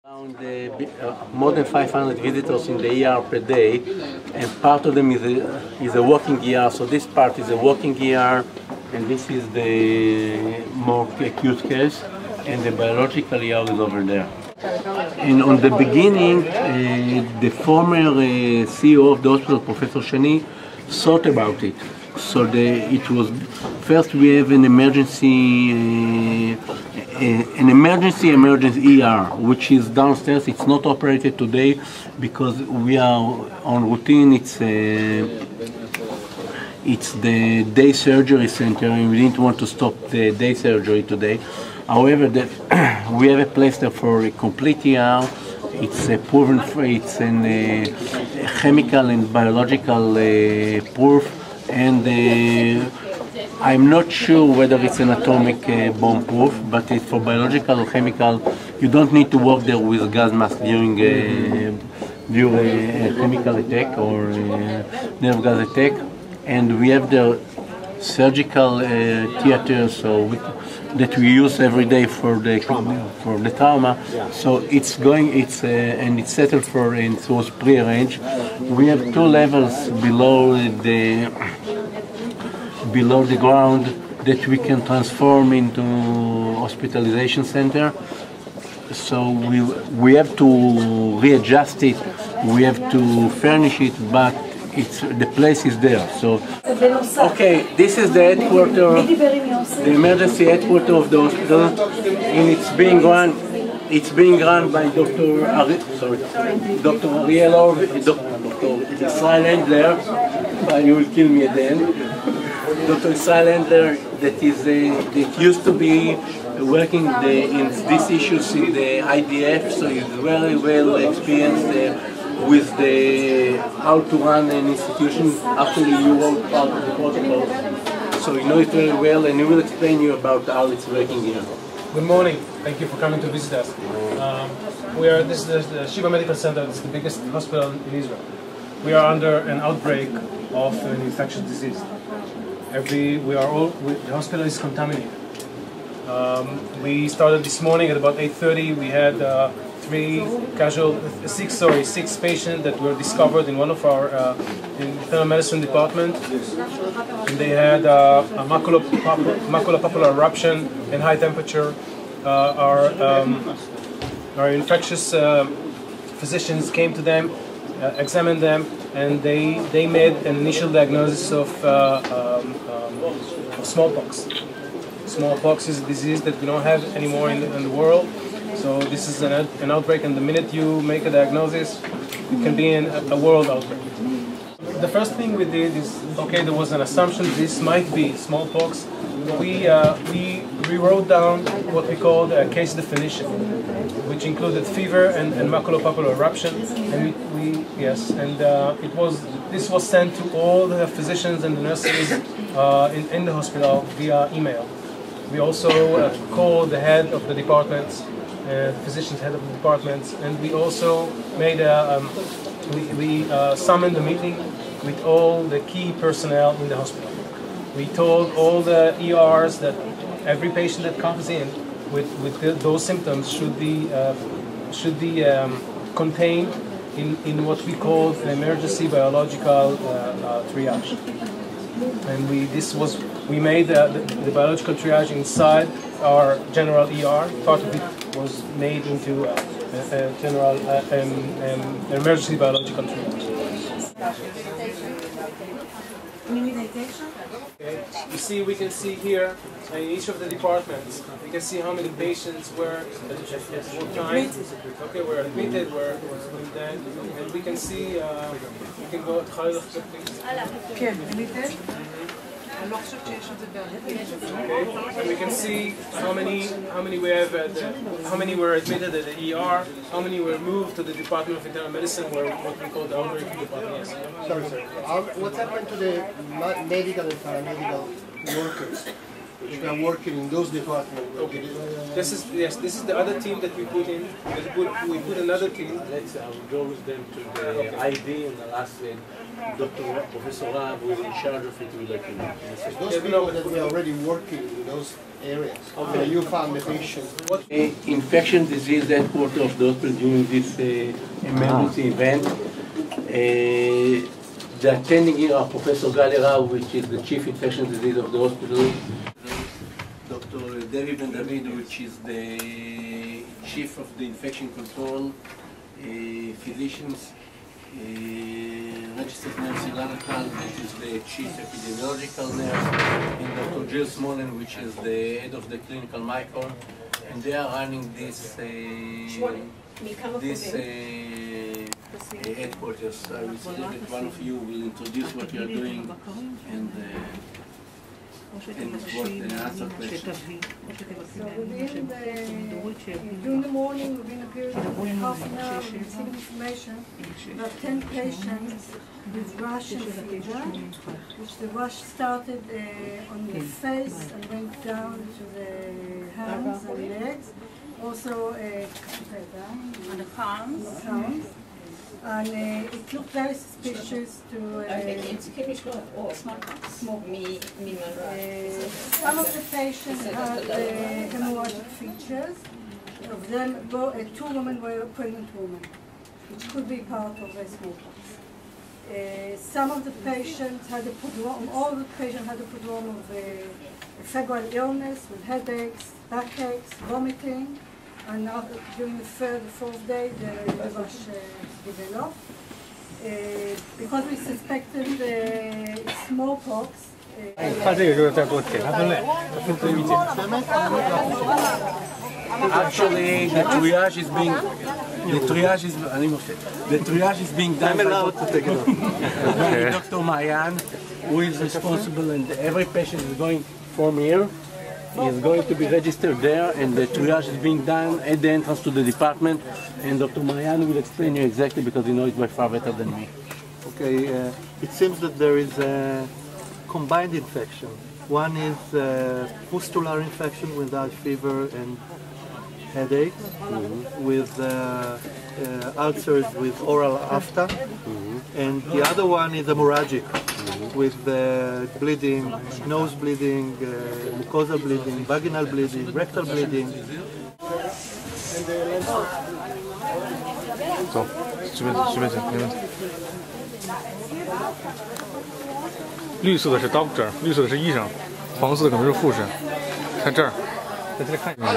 Around more than 500 visitors in the ER per day, and part of them is a walking ER. So this part is a walking ER, and this is the more acute case, and the biological ER is over there. And on the beginning, the former CEO of the hospital, Professor Shani, thought about it. So it was first we have an emergency ER, which is downstairs. It's not operated today because we are on routine. It's the day surgery center, and we didn't want to stop the day surgery today. However, we have a place there for a complete ER. It's a proven, it's a chemical and biological proof, and I'm not sure whether it's an atomic bomb proof, but it's for biological or chemical. You don't need to work there with gas mask during a chemical attack or nerve gas attack. And we have the surgical theater, that we use every day for the trauma. So it's going, and it's settled for, and it was prearranged. We have 2 levels below the ground that we can transform into hospitalization center. So we have to readjust it, we have to furnish it, but the place is there. So okay, this is the headquarters, the emergency headquarters of the hospital, and it's being run by Dr. Ariel or Dr. Israel Endler. You will kill me at the end. Dr. Israel Endler, that used to be working in these issues in the IDF, so he's very well experienced with how to run an institution. Actually, you wrote part of the protocol, so you know it very well, and he will explain you about how it's working here. Good morning. Thank you for coming to visit us. This is the Shiva Medical Center. It's the biggest hospital in Israel. We are under an outbreak of an infectious disease. The hospital is contaminated. We started this morning at about 8:30. We had 6 patients that were discovered in one of our internal medicine department, and they had a maculopapular eruption and high temperature. Our infectious physicians came to them, examined them, and they made an initial diagnosis of smallpox. Smallpox is a disease that we don't have anymore in the world. So this is an outbreak, and the minute you make a diagnosis, it can be a world outbreak. The first thing we did is, okay, there was an assumption this might be smallpox. We wrote down what we called a case definition, which included fever and maculopapular eruption, and this was sent to all the physicians and the nurses in the hospital via email. We also called the head of the departments, physician's head of the departments, and we also made we summoned a meeting with all the key personnel in the hospital. We told all the ERs that every patient that comes in with those symptoms should be contained in what we call an emergency biological triage. And we made the biological triage inside our general ER. Part of it was made into a general emergency biological triage. Okay. We can see here in each of the departments, we can see how many patients were at what time. Okay, were admitted, were dead, and we can see. We can go at high Okay, and we can see how many we have how many were admitted at the ER, how many were moved to the Department of Internal Medicine, where what we call the outbreak department. Yes. Sorry, sir. What's happened to the medical and paramedical workers which are working in those departments. Okay. This is the other team that we put in. We put another team. Let's go with them to the ID and I'll ask Professor Rav, who is in charge of it, will let you know. Those people that were already working in those areas, you found the patient. Infection disease headquarters of the hospital during this emergency event. The attending here are Professor Gali Rav, which is the chief infection disease of the hospital. Dr. David Ben David, which is the chief of the infection control, physicians, registered nurse Ilana Khan, which is the chief epidemiological nurse, and Dr. Jill Smolin, which is the head of the clinical micro, and they are running this headquarters. I will suggest that one of you will introduce what you are doing and what the answer questions. So during the morning, within a period of half an hour, we received information about 10 patients with rash and fever, which the rash started on the face and went down to the hands and legs, also on the palms. And it looked very suspicious to smallpox. Some of the patients had hemorrhagic features. Of them, 2 women were pregnant women, which could be part of smallpox. Some of the patients had a prodrome, all the patients had a prodrome of febrile illness with headaches, backaches, vomiting. And now, during the 3rd or 4th day, the rash developed. Because we suspected smallpox. Actually, the triage is being done by Dr. Mayan, who is responsible, and every patient is going from here. He is going to be registered there, and the triage is being done at the entrance to the department, and Dr. Marian will explain you exactly because he knows it by far better than me. Okay, it seems that there is a combined infection. One is pustular infection without fever and headaches, with ulcers with oral afta, and the other one is hemorrhagic, with bleeding, nose bleeding, mucosal bleeding, vaginal bleeding, rectal bleeding.走，随便行，没问题。绿色的是 doctor， 绿色的是医生，黄色的可能是护士。看这儿，在这里看一下。